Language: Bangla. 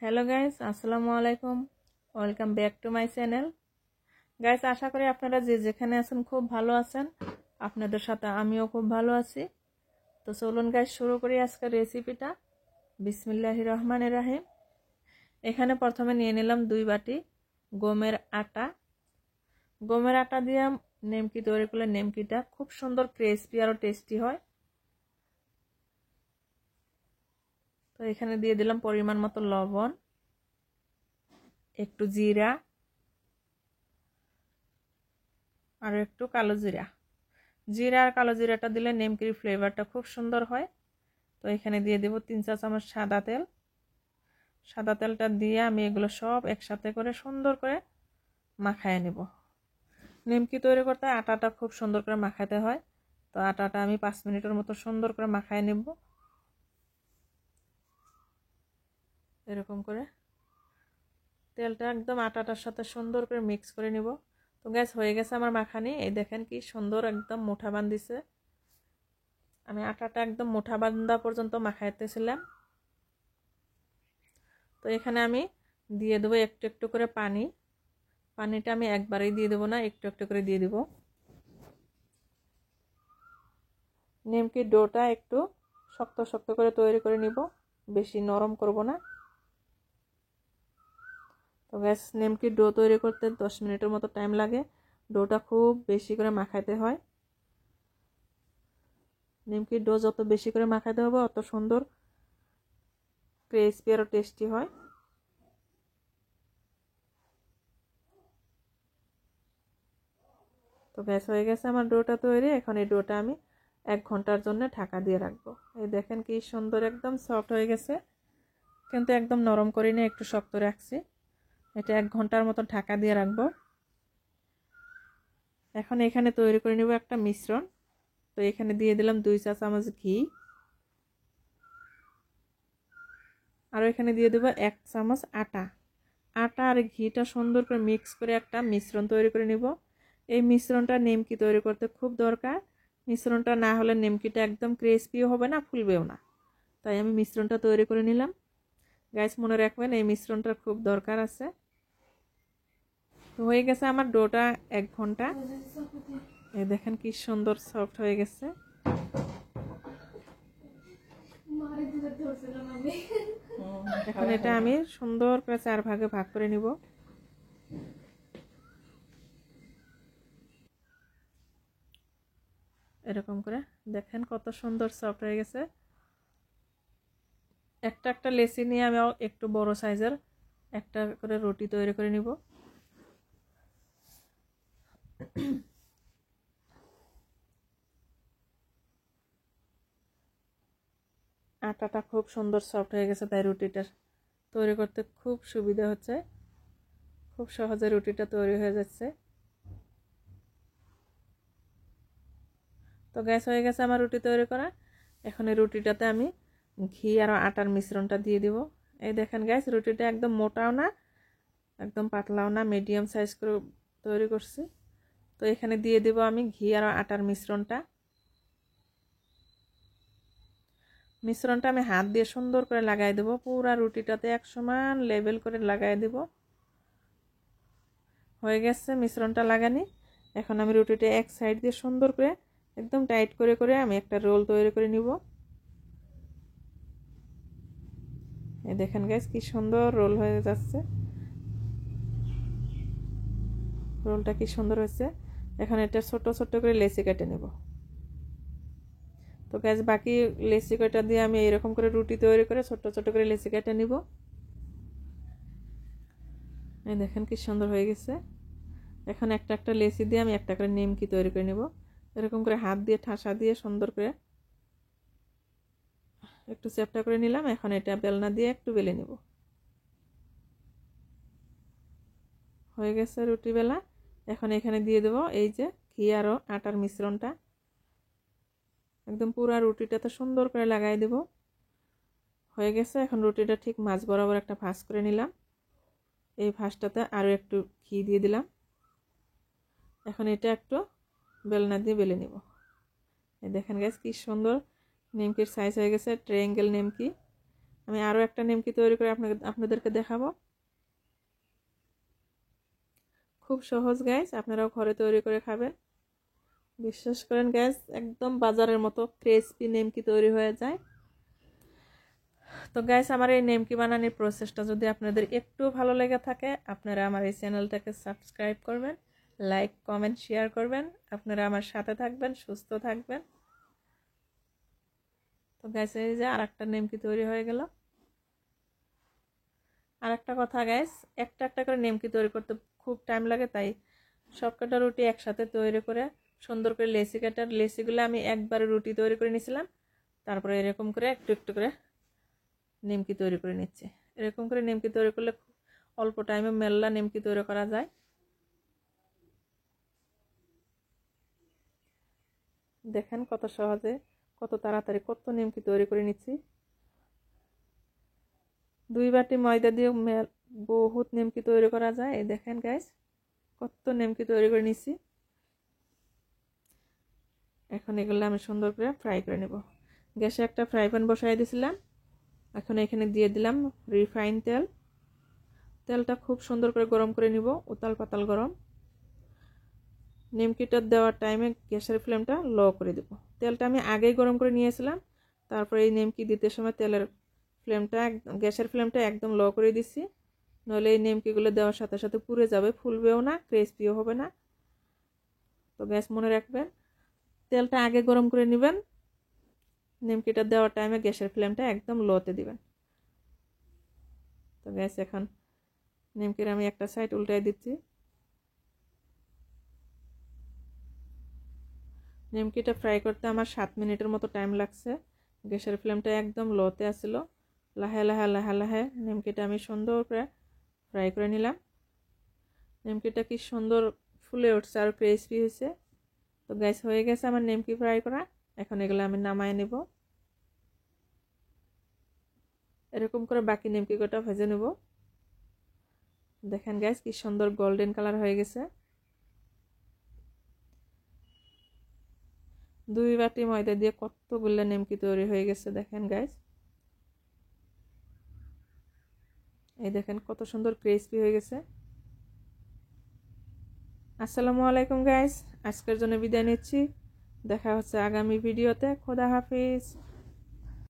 হ্যালো গাইস, আসসালামু আলাইকুম। Welcome back to my channel. Guys, আশা করি আপনারা যে যেখানে আছেন খুব ভালো আছেন। আপনাদের সাথে আমিও খুব ভালো আছি। তো চলুন গাইস, শুরু করি আজকের রেসিপিটা। বিসমিল্লাহির রহমানির রহিম। এখানে প্রথমে নিয়ে নিলাম 2 বাটি গমের আটা। গমের আটা দিয়ে নেমকি তৈরি করলে নেমকিটা খুব সুন্দর ক্রিস্পি আর টেস্টি হয়। তো এখানে দিয়ে দিলাম পরিমাণ মতো লবণ, একটু জিরা আর একটু কালো জিরা। জিরা আর কালো জিরাটা দিলে নেমকির ফ্লেভারটা খুব সুন্দর হয়। তো এখানে দিয়ে দেব 3 চা চামচ সাদা তেল। সাদা তেলটা দিয়ে আমি এগুলো সব একসাথে করে সুন্দর করে মাখায় নেব। নেমকি তৈরি করতে আটাটা খুব সুন্দর করে মাখাতে হয়। তো আটাটা আমি 5 মিনিটের মতো সুন্দর করে মাখায় নেব। এরকম করে তেলটা একদম আটাটার সাথে সুন্দর করে মিক্স করে নিব। তো গ্যাস হয়ে গেছে আমার মাখানি। এই দেখেন কি সুন্দর একদম মোটা বান্ধিছে। আমি আটাটা একদম মোটা বান্ধা পর্যন্ত মাখাইতেছিলাম। তো এখানে আমি দিয়ে দেবো একটু একটু করে পানি। পানিটা আমি একবারেই দিয়ে দেবো না, একটু একটু করে দিয়ে দেব। নিমকির ডোটা একটু শক্ত শক্ত করে তৈরি করে নিব, বেশি নরম করব না। তো গ্যাস, নিমকির ডো তৈরি করতে 10 মিনিটের মতো টাইম লাগে। ডোটা খুব বেশি করে মাখাইতে হয়। নিমকির ডো যত বেশি করে মাখাইতে হবে অত সুন্দর ক্রিস্পি আর টেস্টি হয়। তো গ্যাস হয়ে গেছে আমার ডোটা তৈরি। এখন এই ডোটা আমি 1 ঘন্টার জন্য ঢাকা দিয়ে রাখবো। এই দেখেন কি সুন্দর একদম সফট হয়ে গেছে, কিন্তু একদম নরম করিনি, একটু শক্ত রাখছি। এটা 1 ঘন্টার মতো ঢাকা দিয়ে রাখবো। এখন এখানে তৈরি করে নেব একটা মিশ্রণ। তো এখানে দিয়ে দিলাম 2 চা চামচ ঘি, আর এখানে দিয়ে দেবো 1 চামচ আটা। আটা আর ঘিটা সুন্দর করে মিক্স করে একটা মিশ্রণ তৈরি করে নিব। এই মিশ্রণটা নেমকি তৈরি করতে খুব দরকার। মিশ্রণটা না হলে নেমকিটা একদম ক্রিস্পিও হবে না, ফুলবেও না। তাই আমি মিশ্রণটা তৈরি করে নিলাম। গাইস, মনে রাখবেন এই মিশ্রণটা খুব দরকার আছে। তো হয়ে গেছে আমার ডোটা 1 ঘন্টা। এই দেখেন কি সুন্দর সফট হয়ে গেছে। এখন এটা আমি সুন্দর করে 4 ভাগে ভাগ করে নিব। এরকম করে দেখেন কত সুন্দর সফট হয়ে গেছে। একটা একটা লেচি নিয়ে আমি একটু বড় সাইজের একটা করে রুটি তৈরি করে নিব। আটাটা খুব সুন্দর সফট হয়ে গেছে, তাই রুটিটা তৈরি করতে খুব সুবিধা হচ্ছে। খুব সহজে রুটিটা তৈরি হয়ে যাচ্ছে। তো গ্যাস হয়ে গেছে আমার রুটি তৈরি করা। এখন এই রুটিটাতে আমি ঘি আর আটার মিশ্রণটা দিয়ে দিব। এই দেখেন গ্যাস, রুটিটা একদম মোটাও না একদম পাতলাও না, মিডিয়াম সাইজ করে তৈরি করছি। তো এখানে দিয়ে দিব আমি ঘি আর আটার মিশ্রণটা। মিশ্রণটা আমি হাত দিয়ে সুন্দর করে লাগাই দেব। পুরা রুটিটাতে এক সমান লেভেল করে লাগাই দেব। হয়ে গেছে মিশ্রণটা লাগানি। এখন আমি রুটিটা এক সাইড দিয়ে সুন্দর করে একদম টাইট করে করে আমি একটা রোল তৈরি করে নিব। এই দেখেন গাইস কি সুন্দর রোল হয়ে যাচ্ছে। রোলটা কি সুন্দর হয়েছে। এখন এটা ছোট ছোট করে লেচি কেটে নেব। তো গাইস, বাকি লেচি কাটা দিয়ে আমি এরকম করে রুটি তৈরি করে ছোট ছোট করে লেচি কেটে নিব। এই দেখেন কি সুন্দর হয়ে গেছে। এখন একটা একটা লেচি দিয়ে আমি একটা করে নিমকি তৈরি করে নেব। এরকম করে হাত দিয়ে ঠাসা দিয়ে সুন্দর করে একটু চ্যাপটা করে নিলাম। এখন এটা বেলনা দিয়ে একটু বেলে নেব। হয়ে গেছে রুটি বেলা। এখন এখানে দিয়ে দেব এই যে ঘি আর আটার মিশ্রণটা। একদম পুরা রুটিটাতে সুন্দর করে লাগাই দেব। হয়ে গেছে। এখন রুটিটা ঠিক মাঝ বরাবর একটা ভাঁজ করে নিলাম। এই ভাঁজটাতে আরও একটু ঘি দিয়ে দিলাম। এখন এটা একটু বেলনা দিয়ে বেলে নেব। এই দেখেন গাইস কি সুন্দর নিমকির সাইজ হয়ে গেছে, ট্রায়াঙ্গেল নিমকি। আমি আরও একটা নিমকি তৈরি করে আপনাদেরকে দেখাবো। খুব সহজ গাইস, আপনারাও ঘরে তৈরি করে খাবেন। বিশ্বাস করেন গাইস, একদম বাজারের মতো ক্রিসপি নিমকি তৈরি হয়ে যায়। তো গাইস, আমার এই নিমকি বানানোর প্রসেসটা যদি আপনাদের একটু ভালো লেগে থাকে, আপনারা আমার এই চ্যানেলটাকে সাবস্ক্রাইব করবেন, লাইক কমেন্ট শেয়ার করবেন। আপনারা আমার সাথে থাকবেন, সুস্থ থাকবেন। তো গাইস, এই যে আর একটা নিমকি তৈরি হয়ে গেল। আর একটা কথা গাইস, একটা একটা করে নিমকি তৈরি করতে খুব টাইম লাগে, তাই সবকটা রুটি একসাথে তৈরি করে সুন্দর করে লেচি কাটার লেচিগুলো আমি একবারে রুটি তৈরি করে নিয়েছিলাম। তারপরে এরকম করে একটু একটু করে নিমকি তৈরি করে নিচ্ছে। এরকম করে নিমকি তৈরি করলে অল্প টাইমে মেল্লা নিমকি তৈরি করা যায়। দেখেন কত সহজে, কত তাড়াতাড়ি কত নিমকি তৈরি করে নিচ্ছি। 2 বাটি ময়দা দিয়ে বহুত নিমকি তৈরি করা যায়। এই দেখেন গাইস, কত নিমকি তৈরি করে নিচ্ছি। এখন এগুলো আমি সুন্দর করে ফ্রাই করে নেব। গ্যাসে একটা ফ্রাই প্যান বসাই দিয়েছিলাম। এখন এখানে দিয়ে দিলাম রিফাইন তেল। তেলটা খুব সুন্দর করে গরম করে নিব, উতাল পাতাল গরম। নিমকিটা দেওয়ার টাইমে গ্যাসের ফ্লেমটা লো করে দেব। তেলটা আমি আগেই গরম করে নিয়েছিলাম, তারপরে এই নিমকি দিতে সময় তেলের ফ্লেমটা গ্যাসের ফ্লেমটা একদম লো করে দিচ্ছি। নইলে এই নিমকিগুলো দেওয়ার সাথে সাথে পুড়ে যাবে, ফুলবেও না, ক্রিসপিও হবে না। তো গ্যাস মনে রাখবেন, তেলটা আগে গরম করে নেবেন। নিমকিটা দেওয়ার টাইমে গ্যাসের ফ্লেমটা একদম লোতে দিবেন। তো গ্যাস, এখন নিমকির আমি একটা সাইড উল্টাই দিচ্ছি। নিমকিটা ফ্রাই করতে আমার 7 মিনিটের মতো টাইম লাগছে। গ্যাসের ফ্লেমটা একদম লোতে আসছিল। লাহে লাহে লাহে লাহে নিমকিটা আমি সুন্দর করে ফ্রাই করে নিলাম। নিমকিটা কি সুন্দর ফুলে উঠছে আর ক্রিসপি হয়েছে। তো গ্যাস হয়ে গেছে আমার নিমকি ফ্রাই করা। এখন এগুলো আমি নামায় নেব। এরকম করে বাকি নিমকিটা ভেজে নেব। দেখেন গ্যাস, কি সুন্দর গোল্ডেন কালার হয়ে গেছে। 2 বাটি ময়দা দিয়ে কতগুলো নিমকি তৈরি হয়ে গেছে দেখেন গাইস। এই দেখেন কত সুন্দর ক্রিসপি হয়ে গেছে। আসসালামু আলাইকুম গাইস, আজকের জন্য বিদায় নিচ্ছি। দেখা হচ্ছে আগামী ভিডিওতে। খোদা হাফিজ।